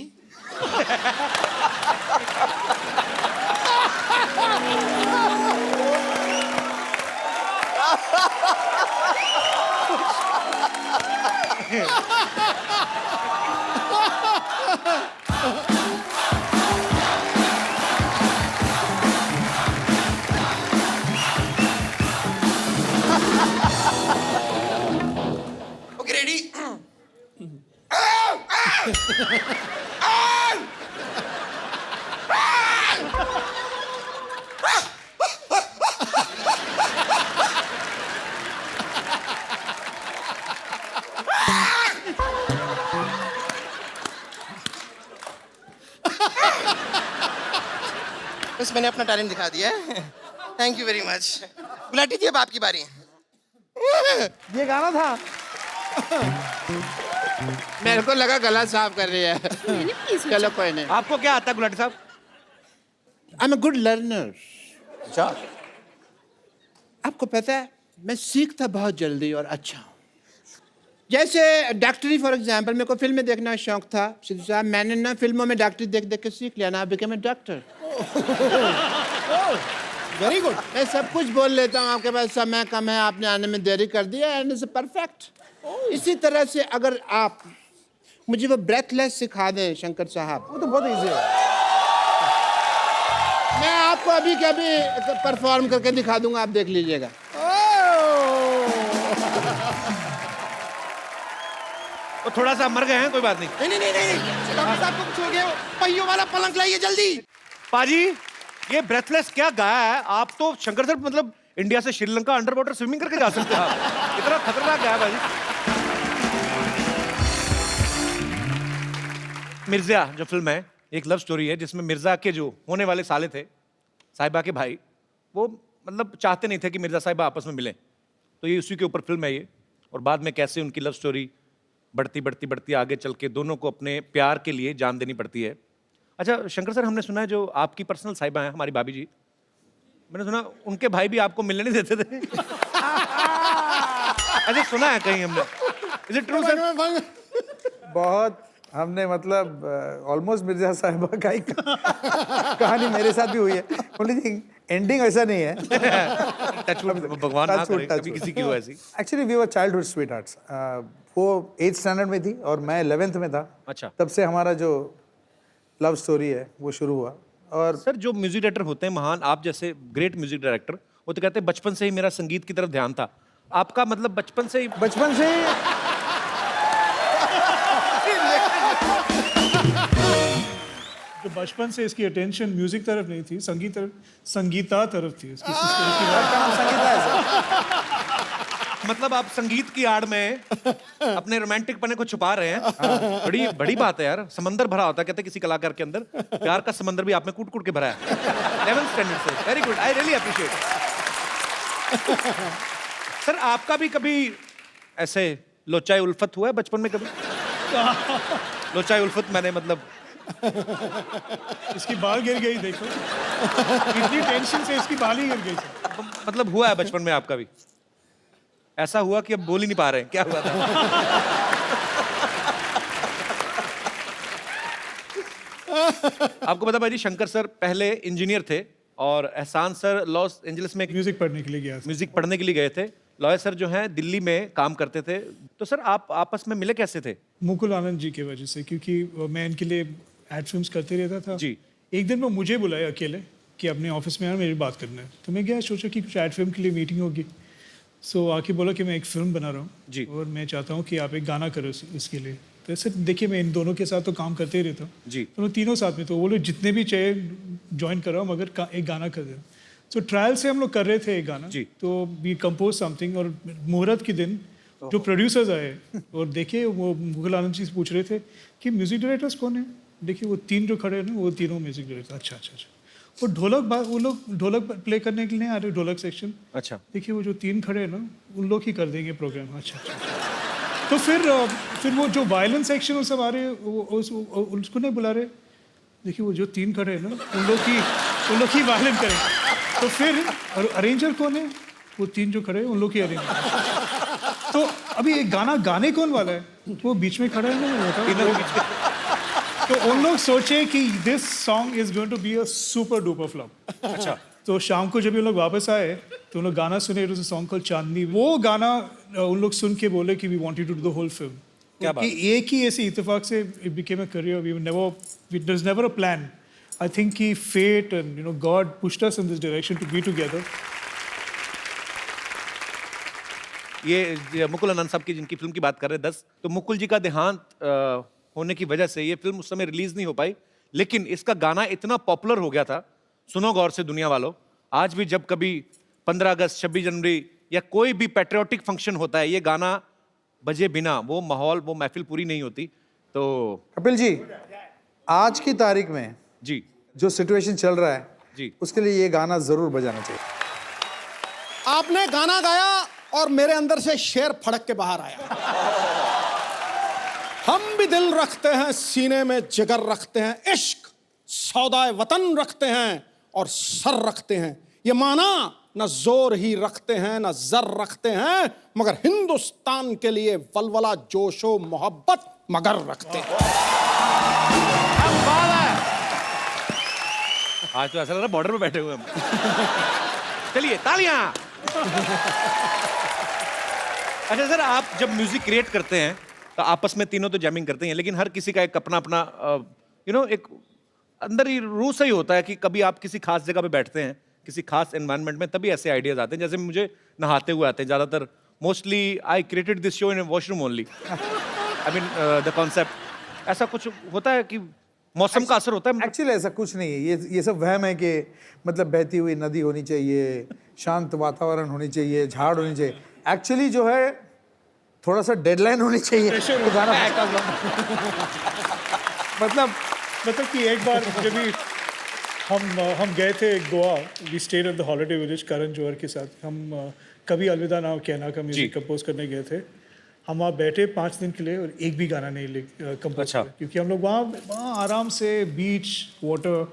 Okay, ready? बस मैंने अपना टैलेंट दिखा दिया है। Thank you very much. Gulati ji, अब आपकी बारी। ये गाना था। मेरे को लगा गला साफ कर रही है। चलो कोई नहीं। आपको क्या आता है गुलाटी साहब? I am a good learner. अच्छा, आपको पता है मैं सीखता बहुत जल्दी और अच्छा हूँ। जैसे डॉक्टरी फॉर एग्जाम्पल, मेरे को फिल्में देखना शौक था। सिद्धू साहब, मैंने ना फिल्मों में डॉक्टरी देख देख के सीख लिया ना, become a doctor. Very good. मैं सब कुछ बोल लेता हूँ, आपके पास समय कम है, आपने आने में देरी कर दिया, एंड इट्स परफेक्ट। इसी तरह से अगर आप मुझे वो ब्रेथलेस सिखा दें शंकर साहब, वो तो बहुत इजी है। मैं आपको अभी के अभी परफॉर्म करके दिखा दूंगा, आप देख लीजिएगा। तो थोड़ा सा मर गए हैं, कोई बात नहीं। नहीं नहीं नहीं नहीं, डॉक्टर साहब को कुछ हो गया। पहियों वाला पलंग लाइए जल्दी। पाजी ये ब्रेथलेस क्या गाया है? आप तो शंकर सर मतलब इंडिया से श्रीलंका अंडर वाटर स्विमिंग करके जा सकते हैं आप। इतना खतरनाक गाया भाई। मिर्जा जो फिल्म है, एक लव स्टोरी है जिसमें मिर्जा के जो होने वाले साले थे, साहिबा के भाई, वो मतलब चाहते नहीं थे कि मिर्जा साहिबा आपस में मिलें। तो ये उसी के ऊपर फिल्म है ये, और बाद में कैसे उनकी लव स्टोरी बढ़ती बढ़ती बढ़ती आगे चल के दोनों को अपने प्यार के लिए जान देनी पड़ती है। अच्छा शंकर सर, हमने सुना है जो आपकी पर्सनल साहिबा है हमारी भाभी जी, मैंने सुना उनके भाई भी आपको मिलने नहीं देते थे। अच्छा सुना है कहीं हमने, इज इट ट्रू सर? बहुत हमने मतलब ऑलमोस्ट मिर्जा साहिबा का ही कहानी मेरे साथ भी हुई है। ओनली थिंग एंडिंग ऐसा नहीं है। भगवान ना करे कभी किसी की हो ऐसी। Actually we were childhood sweethearts. वो 8th स्टैंडर्ड में थी और मैं 11th में था। अच्छा। तब से हमारा जो लव स्टोरी है वो शुरू हुआ। और सर जो म्यूजिक डायरेक्टर होते हैं महान, आप जैसे ग्रेट म्यूजिक डायरेक्टर, वो तो कहते हैं बचपन से ही मेरा संगीत की तरफ ध्यान था। आपका मतलब बचपन से ही जो तो बचपन से इसकी अटेंशन म्यूजिक तरफ नहीं थी, संगीता तरफ थी इसकी मतलब आप संगीत की आड़ में अपने रोमांटिक पने को छुपा रहे हैं। बड़ी बड़ी बात है यार, समंदर भरा होता है कहते हैं किसी कलाकार के अंदर, प्यार का समंदर भी आप में कूट कूट के भरा है। 11th स्टैंडर्ड से, very good, I really appreciate. Sir आपका भी कभी ऐसे लोचाई उल्फत हुआ है बचपन में कभी? लोचाई उल्फत मैंने मतलब इसकी बाल गिर गई, देखो इतनी टेंशन से इसकी बाल ही गिर गई सर। मतलब हुआ है बचपन में आपका भी? ऐसा हुआ कि अब बोल ही नहीं पा रहे हैं, क्या हुआ था? आपको पता भाई जी, शंकर सर पहले इंजीनियर थे और एहसान सर लॉस एंजलिस में म्यूजिक पढ़ने के लिए गया था। म्यूजिक पढ़ने के लिए गए थे। लॉयर सर जो हैं दिल्ली में काम करते थे। तो सर आप आपस में मिले कैसे थे? मुकुल आनंद जी की वजह से, क्योंकि मैं इनके लिए एड फिल्म्स करते रहता था जी। एक दिन वो मुझे बुलाया अकेले कि अपने ऑफिस में यार मेरी बात करना है, तो मैं गया, सोचा कि कुछ एड फिल्म के लिए मीटिंग होगी। सो आके बोला कि मैं एक फिल्म बना रहा हूँ जी, और मैं चाहता हूँ कि आप एक गाना करो इसके लिए। तो ऐसे देखिए मैं इन दोनों के साथ तो काम करते ही रहता हूँ जी, तो तीनों साथ में, तो वो लोग जितने भी चाहिए ज्वाइन कर रहा हूँ मगर एक गाना कर दे। तो ट्रायल से हम लोग कर रहे थे एक गाना जी। तो वी कंपोज समथिंग, और मुहूर्त के दिन जो प्रोड्यूसर्स आए और देखिए वो मुकुल आनंद जी से पूछ रहे थे कि म्यूजिक डायरेक्टर्स कौन है। देखिए वो तीन जो खड़े हैं ना वो तीनों म्यूजिक डायरेक्टर। अच्छा अच्छा अच्छा, वो वो लोग ढोलक प्ले करने के लिए आ रहे, ढोलक सेक्शन। अच्छा, देखिए वो जो तीन खड़े हैं ना उन लोग ही कर देंगे प्रोग्राम। अच्छा अच्छा, तो फिर वो जो वायलेंस सेक्शन वो सब आ रहे हैं, उसको नहीं बुला रहे। देखिए वो जो तीन खड़े हैं ना उन लोग ही वायलेंस करेंगे। तो फिर अरेंजर कौन है? वो तीन जो खड़े हैं उन लोग ही अरेंजर। तो अभी एक गाना गाने कौन वाला है? वो बीच में खड़ा है ना, तो उन लोग सोचे कि this song is going to be a super duper flop. अच्छा, तो शाम को जब ये लोग वापस आए तो उन लोग गाना सुने, it was a song called Chandni. वो गाना उन लोग सुन के बोले कि we wanted to do the whole film. क्या बात? एक ही ऐसी इत्तेफाक से it became a career. It was never a plan. I think कि fate and God pushed us in this direction to be together. ये मुकुल आनंद साहब की जिनकी फिल्म की बात कर रहे हैं 10, तो मुकुल जी का देहांत होने की वजह से ये फिल्म उस समय रिलीज नहीं हो पाई, लेकिन इसका गाना इतना पॉपुलर हो गया था। सुनो गौर से दुनिया वालों, आज भी जब कभी 15 अगस्त 26 जनवरी या कोई भी पैट्रियोटिक फंक्शन होता है, ये गाना बजे बिना वो माहौल, वो महफिल पूरी नहीं होती। तो कपिल जी, आज की तारीख में जी जो सिचुएशन चल रहा है जी, उसके लिए ये गाना जरूर बजाना चाहिए। आपने गाना गाया और मेरे अंदर से शेर फड़क के बाहर आया। हम भी दिल रखते हैं, सीने में जिगर रखते हैं, इश्क सौदाए वतन रखते हैं और सर रखते हैं। ये माना न जोर ही रखते हैं न जर रखते हैं, मगर हिंदुस्तान के लिए वलवला जोशो मोहब्बत मगर रखते हैं। आज तो ऐसा लग रहा है बॉर्डर पे बैठे हुए हम। चलिए तालियां। अच्छा सर, आप जब म्यूजिक क्रिएट करते हैं तो आपस में तीनों तो जैमिंग करते हैं, लेकिन हर किसी का एक अपना अपना एक अंदर ही रूह से ही होता है कि कभी आप किसी खास जगह पे बैठते हैं, किसी खास एनवायरनमेंट में, तभी ऐसे आइडियाज आते हैं। जैसे मुझे नहाते हुए आते हैं ज़्यादातर। Mostly I created this show in washroom only. I mean the concept ऐसा कुछ होता है कि मौसम का असर होता है। एक्चुअली ऐसा कुछ नहीं है, ये सब वहम है कि मतलब बहती हुई नदी होनी चाहिए, शांत वातावरण होनी चाहिए, झाड़ होनी चाहिए। एक्चुअली जो है थोड़ा सा डेडलाइन होनी चाहिए तो गाना मतलब कि एक बार जब भी हम गए थे Goa, we stayed at the holiday village Karan Johar के साथ। हम कभी अलविदा ना कहना का म्यूजिक कंपोज करने गए थे। हम वहाँ बैठे 5 दिन के लिए और एक भी गाना नहीं कंपोज अच्छा। किया, क्योंकि हम लोग वहाँ आराम से beach, water,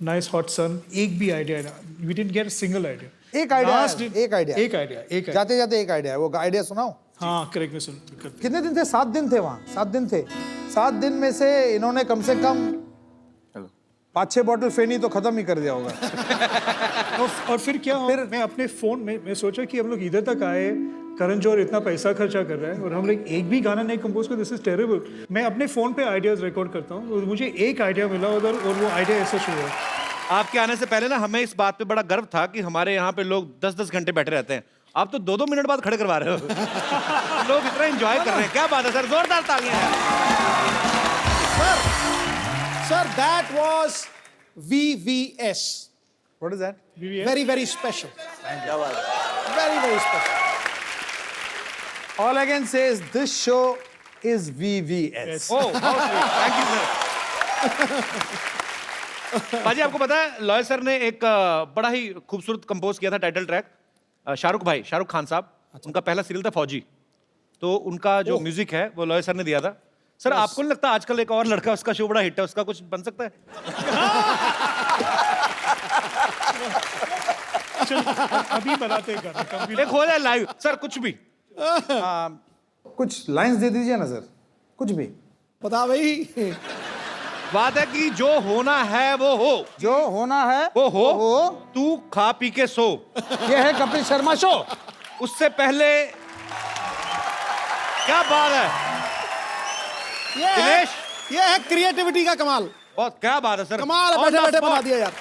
nice hot sun, एक भी idea, we didn't get a single idea. एक आइडिया जाते जाते एक आइडिया है, वो आइडिया सुनाओ। हाँ करेक्ट, मैं सुन। कितने दिन थे? 7 दिन थे वहाँ, 7 दिन थे। 7 दिन में से इन्होंने कम से कम 5-6 बॉटल फेनी तो खत्म ही कर दिया होगा। और फिर क्या, मैं अपने फोन में मैं सोचा कि हम लोग इधर तक आए, करण जौहर इतना पैसा खर्चा कर रहा है और हम लोग एक भी गाना नहीं कंपोज कर, दिस इज टेरेबल। मैं अपने फोन पे आइडियाज रिकॉर्ड करता हूँ और मुझे एक आइडिया मिला उधर, और वो आइडिया ऐसा शुरू हुआ। आपके आने से पहले ना हमें इस बात पे बड़ा गर्व था कि हमारे यहाँ पे लोग 10-10 घंटे बैठे रहते हैं, आप तो 2-2 मिनट बाद खड़े करवा रहे हो। लोग इतना एंजॉय कर रहे हैं, क्या बात है सर, जोरदार तालियां। Sir, that was VVS. What is that? Very, very special. Very, very special. All I can say is this show is VVS. Oh, बहुत sweet. Thank you, sir. बाजी आपको पता है लॉय सर ने एक बड़ा ही खूबसूरत कंपोज किया था टाइटल ट्रैक शाहरुख खान साहब उनका पहला सीरियल था फौजी तो उनका जो म्यूजिक है वो लॉय सर ने दिया था सर आपको नहीं लगता आजकल एक और लड़का उसका शो बड़ा हिट है उसका कुछ बन सकता है अभी बनाते हैं गाना कभी एक हो जाए लाइव सर कुछ भी कुछ लाइंस दे दीजिए ना सर कुछ भी बता भाई बात है कि जो होना है वो हो जो होना है वो हो तू खा पी के सो ये है कपिल शर्मा शो उससे पहले क्या बात है दिनेश ये है क्रिएटिविटी का कमाल बहुत क्या बात है सर कमाल On बैठे the बैठे spot. बना दिया यार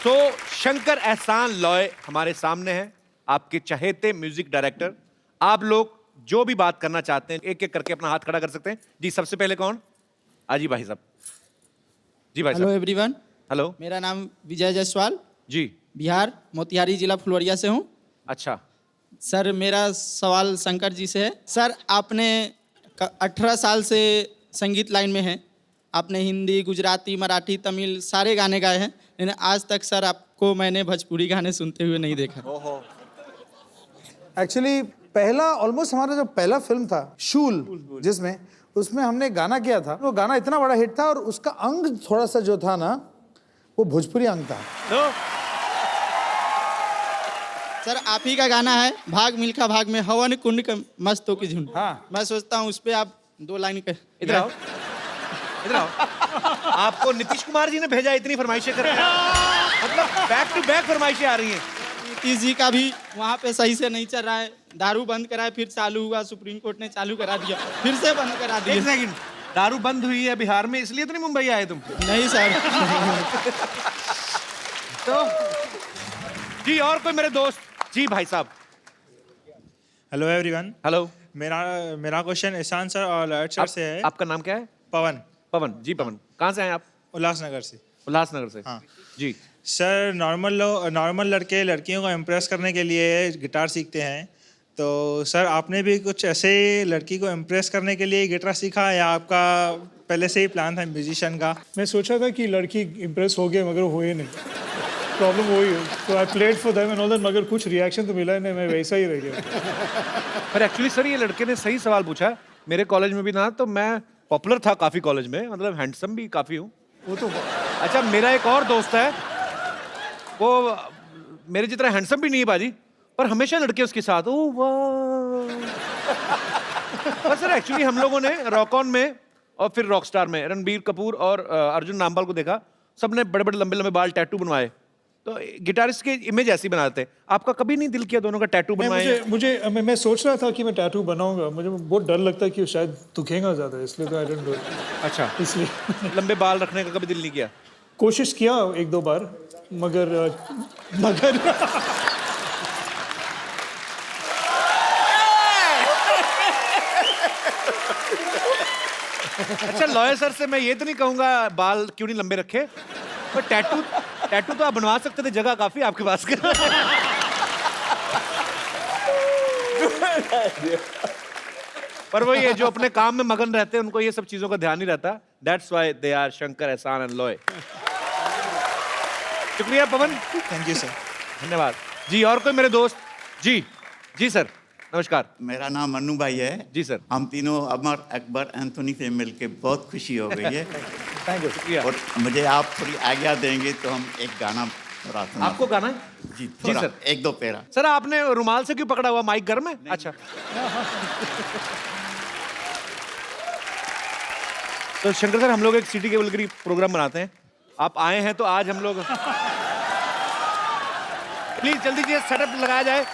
तो शंकर एहसान लॉय हमारे सामने हैं आपके चहेते म्यूजिक डायरेक्टर आप लोग जो भी बात करना चाहते हैं एक एक करके अपना हाथ खड़ा कर सकते हैं जी सबसे पहले कौन आजी भाई साहब जी भाई हेलो साहब एवरीवन हेलो मेरा नाम विजय जायसवाल जी बिहार मोतिहारी जिला फुलवरिया से हूँ अच्छा सर मेरा सवाल शंकर जी से है सर आपने 18 साल से संगीत लाइन में हैं आपने हिंदी गुजराती मराठी तमिल सारे गाने गाए हैं लेकिन आज तक सर आपको मैंने भोजपुरी गाने सुनते हुए नहीं देखा एक्चुअली पहला ऑलमोस्ट हमारा जो पहला फिल्म था शूल जिसमें उसमें हमने गाना किया था वो गाना इतना बड़ा हिट था और उसका अंग थोड़ा सा जो था ना वो भोजपुरी अंग था सर आप ही का गाना है भाग मिल्खा भाग में हवन कुंड का मस्तों की झुंड हाँ मैं सोचता हूँ उस पर आप 2 लाइन इधर आओ इधर आओ आपको नीतीश कुमार जी ने भेजा इतनी फरमाइशें कर रहे हैं मतलब बैक टू बैक फरमाइशें आ रही हैं नीतीश जी का भी वहाँ पे सही से नहीं चल रहा है दारू बंद कराए फिर चालू हुआ सुप्रीम कोर्ट ने चालू करा दिया फिर से बंद करा दिया एक सेकंड दारू बंद हुई है बिहार में इसलिए तो नहीं मुंबई आए तुम नहीं सर तो जी और कोई मेरे दोस्त जी भाई साहब हेलो एवरीवन हेलो मेरा क्वेश्चन एहसान सर और लर्ट सर से है आपका नाम क्या है पवन पवन जी पवन कहाँ से आए आप उल्लासनगर से उल्लासनगर से हाँ जी सर नॉर्मल लड़के लड़कियों को इम्प्रेस करने के लिए गिटार सीखते हैं तो सर आपने भी कुछ ऐसे लड़की को इम्प्रेस करने के लिए गिटार सीखा या आपका पहले से ही प्लान था म्यूजिशियन का मैं सोचा था कि लड़की इम्प्रेस हो गए मगर हुए नहीं प्रॉब्लम वही है तो I played for them and all that मगर कुछ रिएक्शन तो मिला ही नहीं मैं वैसा ही रह गया पर एक्चुअली सर ये लड़के ने सही सवाल पूछा मेरे कॉलेज में भी ना तो मैं पॉपुलर था काफी कॉलेज में मतलब हैंडसम भी काफी हूँ वो तो अच्छा मेरा एक और दोस्त है वो मेरे जितना हैंडसम भी नहीं है बाजी पर हमेशा लड़के उसके साथ ओ वाह पर सर एक्चुअली हम लोगों ने रॉक ऑन में और फिर रॉकस्टार में रणबीर कपूर और अर्जुन नामपाल को देखा सबने बड़े बड़े लंबे लंबे बाल टैटू बनवाए तो गिटारिस्ट की इमेज ऐसी बनाते हैं आपका कभी नहीं दिल किया दोनों का टैटू बनवाए मैं सोच रहा था कि मैं टैटू बनाऊंगा मुझे बहुत डर लगता है कि शायद दुखेगा ज्यादा इसलिए तो आई डोंट डू इट अच्छा इसलिए लंबे बाल रखने का कभी दिल नहीं किया कोशिश किया 1-2 बार मगर अच्छा लॉयर सर से मैं ये तो नहीं कहूंगा बाल क्यों नहीं लंबे रखे पर टैटू तो आप बनवा सकते थे जगह काफी आपके पास पर वही है जो अपने काम में मगन रहते हैं उनको ये सब चीजों का ध्यान नहीं रहता that's why they are Shankar Ehsaan and Loy शुक्रिया पवन थैंक यू सर धन्यवाद जी और कोई मेरे दोस्त जी जी सर नमस्कार मेरा नाम अनु भाई है जी सर हम तीनों अमर अकबर एंथोनी से मिलके बहुत खुशी हो गई है थैंक यू शुक्रिया और मुझे आप थोड़ी आज्ञा देंगे तो हम एक गाना थोड़ा सुना आपको गाना है जी जी थोड़ा, सर 1-2 पेरा सर आपने रुमाल से क्यों पकड़ा हुआ माइक घर में अच्छा तो शंकर सर हम लोग एक सिटी केबल की प्रोग्राम बनाते हैं आप आए हैं तो आज हम लोग प्लीज जल्दी से सेटअप लगाया जाए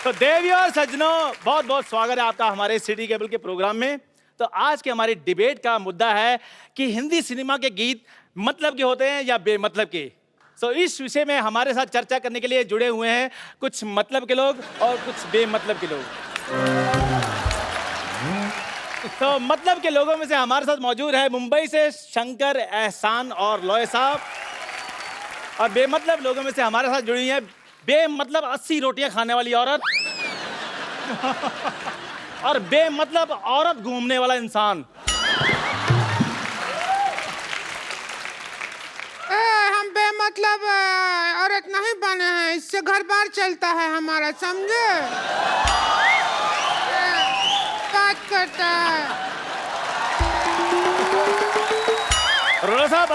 तो देवी और सज्जनों बहुत बहुत स्वागत है आपका हमारे सिटी केबल के प्रोग्राम में। तो आज के हमारी डिबेट का मुद्दा है कि हिंदी सिनेमा के गीत मतलब के होते हैं या बेमतलब के। सो इस विषय में हमारे साथ चर्चा करने के लिए जुड़े हुए हैं कुछ मतलब के लोग और कुछ बेमतलब के लोग। तो मतलब के लोगों में से हमारे साथ मौजूद है मुंबई से शंकर, एहसान और लॉय साहब। और बेमतलब लोगों में से हमारे साथ जुड़ी है बेमतलब 80 रोटियां खाने वाली औरत और बेमतलब औरत घूमने वाला इंसान। हम बेमतलब औरत नहीं बने हैं, इससे घर बार चलता है हमारा, समझे? बात करता है। अरोड़ा साहब,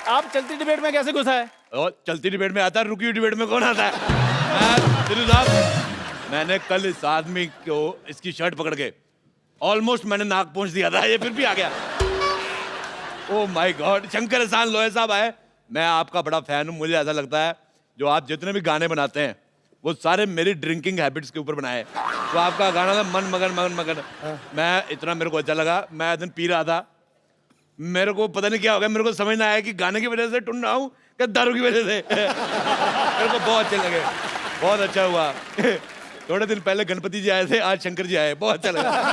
आप चलती डिबेट में कैसे घुसा है? और चलती डिबेट में आता है, रुकी हुई डिबेट में कौन आता है? दिलू साहब, मैंने कल इस आदमी को इसकी शर्ट पकड़ के ऑलमोस्ट मैंने नाक पहुंच दिया था, ये फिर भी आ गया। ओह माय गॉड, शंकर, एहसान, लोहे साहब आए। मैं आपका बड़ा फैन हूँ। मुझे ऐसा लगता है जो आप जितने भी गाने बनाते हैं वो सारे मेरी ड्रिंकिंग हैबिट्स के ऊपर बनाए। तो आपका गाना था मन मगन मन मगन, मैं इतना मेरे को अच्छा लगा। मैं एक दिन पी रहा था, मेरे को पता नहीं क्या हो गया, मेरे को समझ ना आया कि गाने की वजह से टुन रहा हूँ कि दारू की वजह से। मेरे को बहुत अच्छे लगे, बहुत अच्छा हुआ। थोड़े दिन पहले गणपति जी आए थे, आज शंकर जी आए, बहुत अच्छा लगा।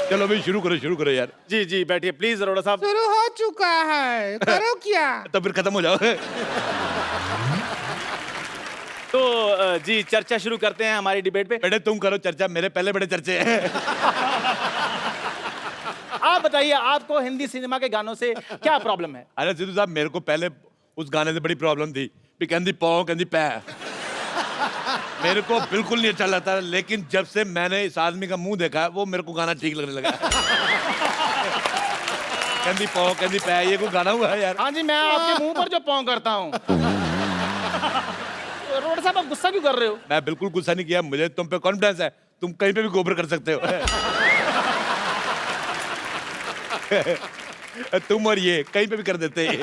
चलो भाई शुरू करो यार। जी जी बैठिए प्लीज अरोड़ा साहब। शुरू हो चुका है, करो क्या? तो फिर खत्म हो जाओ। तो जी चर्चा शुरू करते हैं हमारी डिबेट पे। बेटे तुम करो चर्चा, मेरे पहले बड़े चर्चे हैं। आप बताइए, आपको हिंदी सिनेमा के गानों से क्या प्रॉब्लम है? अरे सिद्धू साहब, मेरे को पहले उस गाने से बड़ी प्रॉब्लम थी भी कहती पौ कहती पै, मेरे को बिल्कुल नहीं अच्छा लगता। लेकिन जब से मैंने इस आदमी का मुंह देखा वो मेरे को गाना ठीक लगने लगा। कहती पौ कहती पै, ये कोई गाना हुआ है यार? हाँ जी, मैं आपके मुंह पर जो पौ करता हूँ। अरोड़ा साहब, आप गुस्सा क्यों कर रहे हो? मैं बिल्कुल गुस्सा नहीं किया, मुझे तुम पे कॉन्फिडेंस है, तुम कहीं पे भी गोबर कर सकते हो। तुम और ये कहीं पे भी कर देते हैं।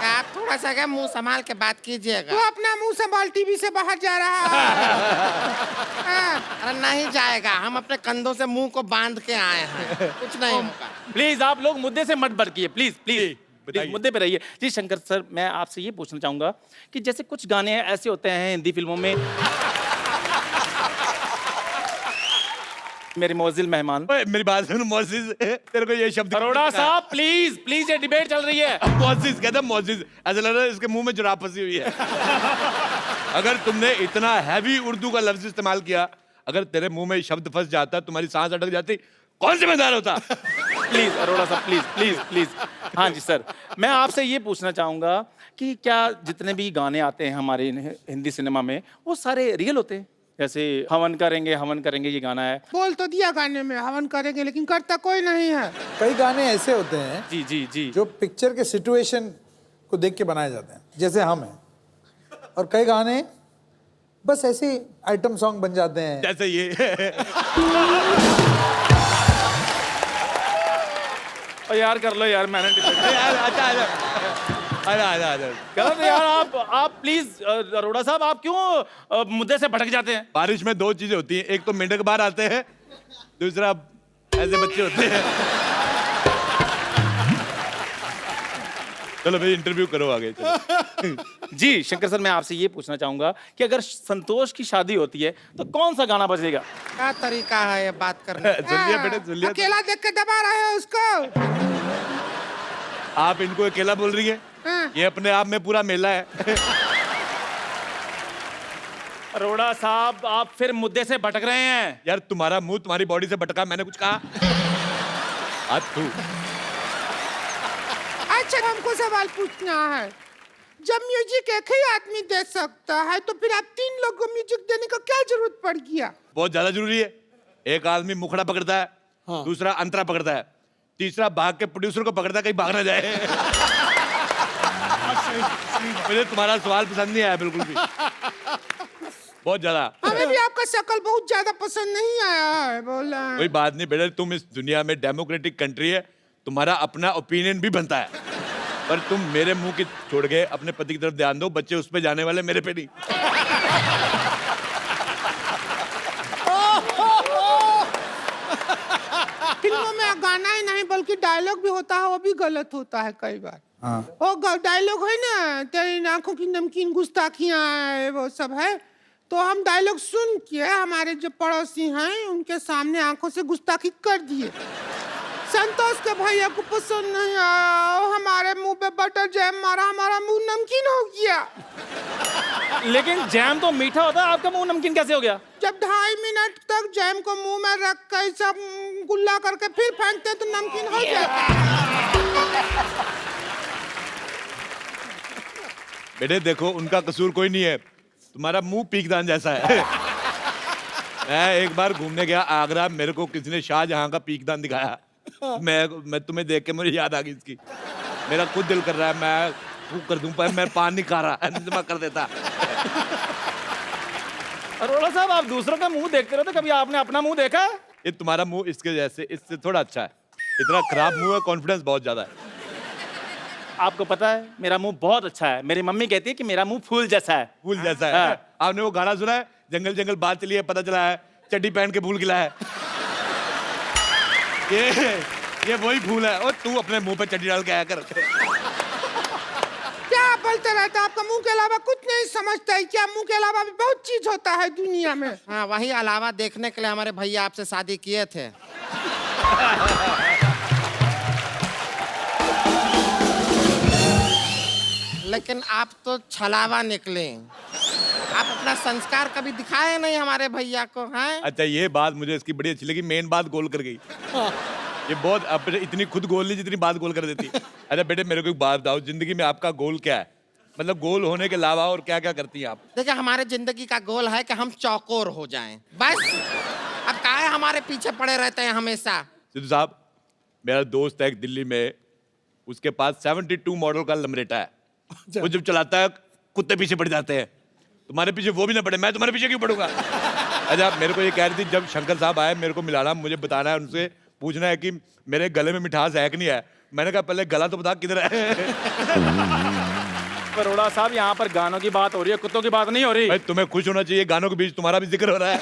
आप थोड़ा सा क्या मुंह संभाल के बात कीजिएगा। तू अपना मुंह संभाल, टीवी से बाहर जा रहा है। अरे नहीं जाएगा, हम अपने कंधों से मुंह को बांध के आए हैं, कुछ नहीं होगा। प्लीज आप लोग मुद्दे से मत भटकिए, प्लीज प्लीज मुद्दे पे रहिए। जी शंकर सर, मैं आपसे ये पूछना चाहूंगा कि जैसे कुछ गाने ऐसे होते हैं हिंदी फिल्मों में, मेरे मोजिल मेहमान। मेरी बात सुन, मोजिज, तेरे को ये शब्द। अरोड़ा साहब प्लीज प्लीज, ये डिबेट चल रही है। मोजिज कहता, मोजिज, ऐसा लग रहा है इसके मुंह में जुराब फंसी हुई है। अगर तुमने इतना हैवी उर्दू का लफ्ज इस्तेमाल किया, अगर तेरे मुंह में शब्द फंस जाता, तुम्हारी सांस अटक जाती, कौन जिम्मेदार होता? प्लीज अरोड़ा साहब, प्लीज प्लीज प्लीज। हाँ जी सर, मैं आपसे ये पूछना चाहूंगा कि क्या जितने भी गाने आते हैं हमारे हिंदी सिनेमा में वो सारे रियल होते हैं? जैसे हवन करेंगे ये गाना है। बोल तो दिया गाने में हवन करेंगे, लेकिन करता कोई नहीं है। कई गाने ऐसे होते हैं जी जी जी जो पिक्चर के सिचुएशन को देख के बनाए जाते हैं, जैसे हम हैं, और कई गाने बस ऐसे आइटम सॉन्ग बन जाते हैं, जैसे ये। यार कर लो यार, मैंने गलत यार। आप प्लीज अरोड़ा साहब, आप क्यों मुद्दे से भटक जाते हैं? बारिश में दो चीजें होती हैं, एक तो मेंढक बाहर आते हैं, दूसरा ऐसे बच्चे होते हैं। चलो भाई इंटरव्यू करो आगे। जी शंकर सर, मैं आपसे ये पूछना चाहूंगा कि अगर संतोष की शादी होती है तो कौन सा गाना बजेगा? क्या तरीका है ये बात करने का? सुन लिया बेटे, सुन लिया। अकेला देख के दबा रहे हो उसको। आप इनको अकेला बोल रही है? ये अपने आप में पूरा मेला है। अरोड़ा साहब, आप फिर मुद्दे से भटक रहे हैं। यार तुम्हारा मुंह तुम्हारी बॉडी से भटका, मैंने कुछ कहा? अच्छा, हमको सवाल पूछना है, जब म्यूजिक एक ही आदमी दे सकता है तो फिर आप 3 लोग को म्यूजिक देने का क्या जरूरत पड़ गया? बहुत ज्यादा जरूरी है। एक आदमी मुखड़ा पकड़ता है, दूसरा अंतरा पकड़ता है, तीसरा भाग के प्रोड्यूसर को पकड़ता है कहीं भाग ना जाए। मुझे तुम्हारा सवाल पसंद नहीं आया बिल्कुल भी, बहुत ज्यादा। हमें भी आपका शक्ल बहुत ज्यादा पसंद नहीं आया है, बोला। कोई बात नहीं बेटा, तुम इस दुनिया में डेमोक्रेटिक कंट्री है, तुम्हारा अपना ओपिनियन भी बनता है, पर तुम मेरे मुंह की छोड़ के अपने पति की तरफ ध्यान दो, बच्चे उस पे जाने वाले, मेरे पे नहीं। फिल्मों में क्योंकि डायलॉग भी होता है वो भी गलत होता है कई बार। वो डायलॉग है ना, तेरी आंखों की नमकीन गुस्ताखियां है, वो सब है। तो हम डायलॉग सुन के हमारे जो पड़ोसी हैं उनके सामने आंखों से गुस्ताखी कर दिए। संतोष के भैया को पसंद नहीं आया, हमारे मुंह पे बटर जैम मारा, हमारा मुंह नमकीन हो गया। लेकिन जैम तो मीठा होता है, आपका मुंह नमकीन कैसे हो गया? जब 2.5 मिनट तक जैम को मुंह में रख कर सब गुल्ला करके फिर फेंकते तो नमकीन हो जाता। बेटे देखो, उनका कसूर कोई नहीं है, तुम्हारा मुंह पीकदान जैसा है। मैं एक बार घूमने गया आगरा, मेरे को किसी ने शाहजहां का पीकदान दिखाया। मैं तुम्हें देख के मुझे याद आ गई इसकी। मेरा खुद दिल कर रहा है मैं फूक कर दूं, पर मैं पान नहीं खा रहा, जमा कर देता। अरोड़ा साहब, आप दूसरों का मुंह देखते रहते, कभी आपने अपना मुंह देखा है? ये तुम्हारा मुंह इसके जैसे, इससे थोड़ा अच्छा है। इतना खराब मुंह है, कॉन्फिडेंस बहुत ज्यादा है। आपको पता है मेरा मुंह बहुत अच्छा है। मेरी मम्मी कहती है कि मेरा मुंह फूल जैसा है। फूल जैसा है। आपने वो गाना सुना है, जंगल जंगल बात चली है, पता चला है चड्डी पहन के फूल खिला है। ये वही फूल है। और तू अपने मुंह पे चड्डी डाल के आया कर। क्या बोलते रहते, आपका मुंह के अलावा कुछ नहीं समझता है क्या? मुंह के अलावा भी बहुत चीज होता है दुनिया में। हाँ, वही अलावा देखने के लिए हमारे भैया आपसे शादी किए थे। लेकिन आप तो छलावा निकले। आप अपना संस्कार कभी दिखाए नहीं हमारे भैया को, हैं? अच्छा, ये बात मुझे इसकी बड़ी अच्छी लगी। मेन बात गोल कर गई। ये बहुत अपने इतनी खुद गोल नहीं जितनी बात गोल कर देती। अच्छा बेटे, मेरे को एक बात बताओ, जिंदगी में आपका गोल क्या है? मतलब गोल होने के अलावा और क्या क्या करती हैं आप? देखिए, हमारे जिंदगी का गोल है कि हम चौकोर हो जाएं, बस। अब काहे हमारे पीछे पड़े रहते हैं हमेशा? सिद्धू साहब, मेरा दोस्त है एक दिल्ली में, उसके पास 72 मॉडल का लमरेटा है। वो जब चलाता है कुत्ते पीछे पड़ जाते हैं। तुम्हारे पीछे वो भी ना पड़े, मैं तुम्हारे पीछे क्यों पड़ूंगा? अच्छा, मेरे को ये कह रही थी, जब शंकर साहब आए मेरे को मिलाना, मुझे बताना है, उनसे पूछना है कि मेरे गले में मिठास है कि नहीं है। मैंने कहा पहले गला तो बता किधर है। अरोड़ा साहब, यहाँ पर गानों की बात हो रही है, कुत्तों की बात नहीं हो रही। भाई तुम्हें खुश होना चाहिए, गानों के बीच तुम्हारा भी जिक्र हो रहा है।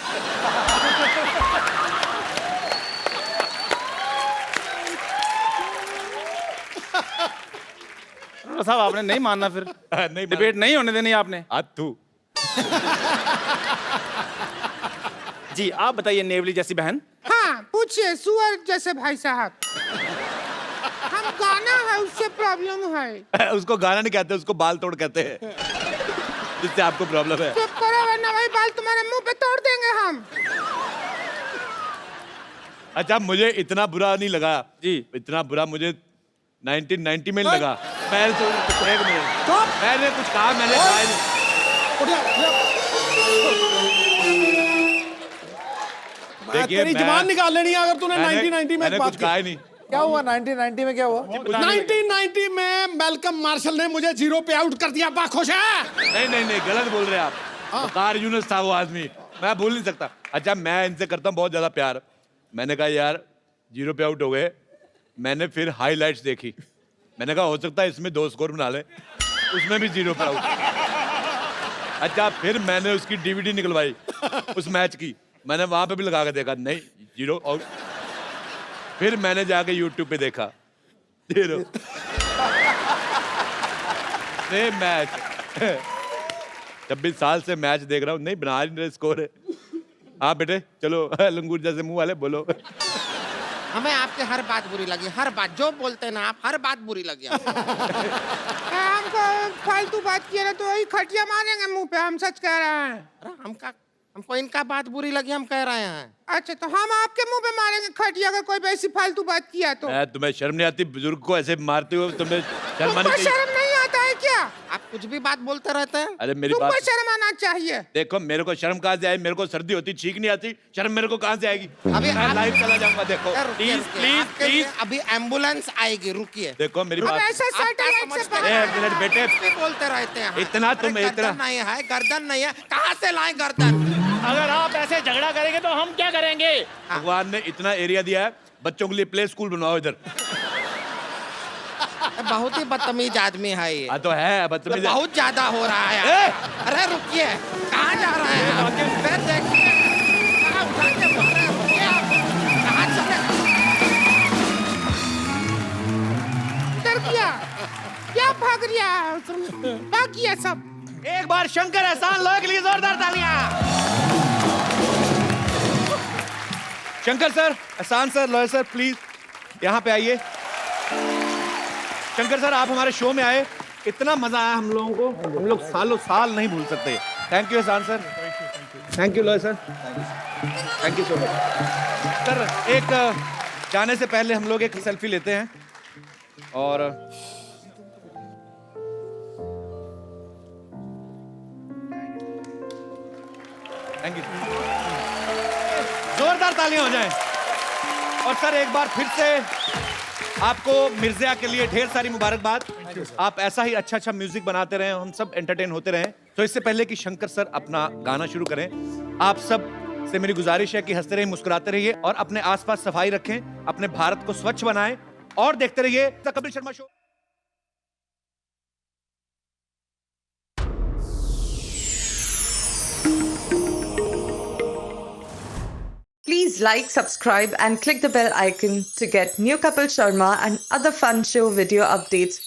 अरोड़ा साहब, आपने नहीं मानना फिर? नहीं, डिबेट नहीं होने देनी आपने। तू जी, आप बताइए नेवली जैसी बहन। हाँ, पूछिए सुअर जैसे भाई साहब। हम गाना है उससे प्रॉब्लम है। उसको गाना नहीं कहते, उसको बाल तोड़ कहते हैं। जिससे आपको प्रॉब्लम है। चुप करो वरना वही बाल तुम्हारे मुंह पे तोड़ देंगे हम। अच्छा, मुझे इतना बुरा नहीं लगा जी। इतना बुरा मुझे 1990 में लगा। मैंने कुछ कहा, मैंने कहा तेरी जबान निकाल लेनी है अगर तूने 1990 में कुछ कहा ही नहीं। क्या हुआ 1990 में? क्या हुआ 1990 में मेलकम मार्शल ने मुझे 0 पे आउट कर दिया। बा खुश है? नहीं, गलत बोल रहे हैं आप। वकार यूनुस था वो आदमी, मैं भूल नहीं सकता। अच्छा, मैं इनसे करता हूँ बहुत ज्यादा प्यार। मैंने कहा यार 0 पे आउट हो गए। मैंने फिर हाईलाइट्स देखी। मैंने कहा हो सकता है इसमें 2 स्कोर बना ले, उसमें भी 0 पे आउट। अच्छा, फिर मैंने उसकी DVD निकलवाई उस मैच की, मैंने वहां पे भी लगा के देखा, नहीं 0 आउट। फिर मैंने जाके YouTube पे देखा 0 सेम मैच। 26 साल से मैच देख रहा हूँ, नहीं बना नहीं रहे स्कोर है। हाँ बेटे चलो, लंगूर जैसे मुंह वाले बोलो। हमें आपकी हर बात बुरी लगी, हर बात जो बोलते हैं ना आप, हर बात बुरी लगी। हमको फालतू बात किया ना तो वही खटिया मारेंगे मुंह पे, हम सच कह रहे हैं। हमको इनका बात बुरी लगी, हम कह रहे हैं। अच्छा, तो हम आपके मुंह पे मारेंगे खटिया अगर कोई ऐसी फालतू बात किया तो? तुम्हें शर्म नहीं आती? बुजुर्ग को ऐसे मारते हो, तुम्हें शर्म आनी चाहिए। शर्म नहीं आता है क्या? आप कुछ भी बात बोलते रहते हैं। अरे मेरी तुमको बात शर्म आना चाहिए। देखो, मेरे को शर्म कहाँ से आई? मेरे को सर्दी होती, छींक नहीं आती, शर्म मेरे को कहाँ से आएगी? अभी मैं लाइव चला जाऊंगा। देखो प्लीज, अभी एम्बुलेंस आएगी, रुकिए। देखो मेरी बात, एक मिनट बेटे, बोलते रहते हैं। इतना तुम इतना नहीं है, गर्दन नहीं है, कहाँ से लाएं गर्दन? अगर आप ऐसे झगड़ा करेंगे तो हम क्या करेंगे? भगवान ने इतना एरिया दिया है, बच्चों के लिए प्ले स्कूल बनवाओ इधर। बहुत ही बदतमीज आदमी है ये। तो है बदतमीज, बहुत ज्यादा हो रहा है। अरे रुकिए, कहाँ जा रहे हैं? देखिए, कहाँ उठा के बोल रहे हैं? रुकिए आप, कहाँ चले? सब एक बार शंकर एहसान लोहे के लिए जोरदार तालियां। शंकर सर, एहसान सर, लोहे सर, प्लीज यहाँ पे आइए। शंकर सर, आप हमारे शो में आए, इतना मजा आया हम लोगों को, हम लोग सालों साल नहीं भूल सकते। थैंक यू एहसान सर, थैंक यू लोहे sir, thank you so much. Sir, एक जाने से पहले हम लोग एक सेल्फी लेते हैं और थैंक यू, जोरदार तालियां हो जाएं। और सर एक बार फिर से आपको मिर्ज़ा के लिए ढेर सारी मुबारकबाद। आप ऐसा ही अच्छा अच्छा म्यूजिक बनाते रहें, हम सब एंटरटेन होते रहें। तो इससे पहले कि शंकर सर अपना गाना शुरू करें, आप सब से मेरी गुजारिश है कि हंसते रहिए, मुस्कुराते रहिए और अपने आसपास सफाई रखें, अपने भारत को स्वच्छ बनाएं और देखते रहिए the Kapil Sharma show. Please like, subscribe and click the bell icon to get new Kapil Sharma and other fun show video updates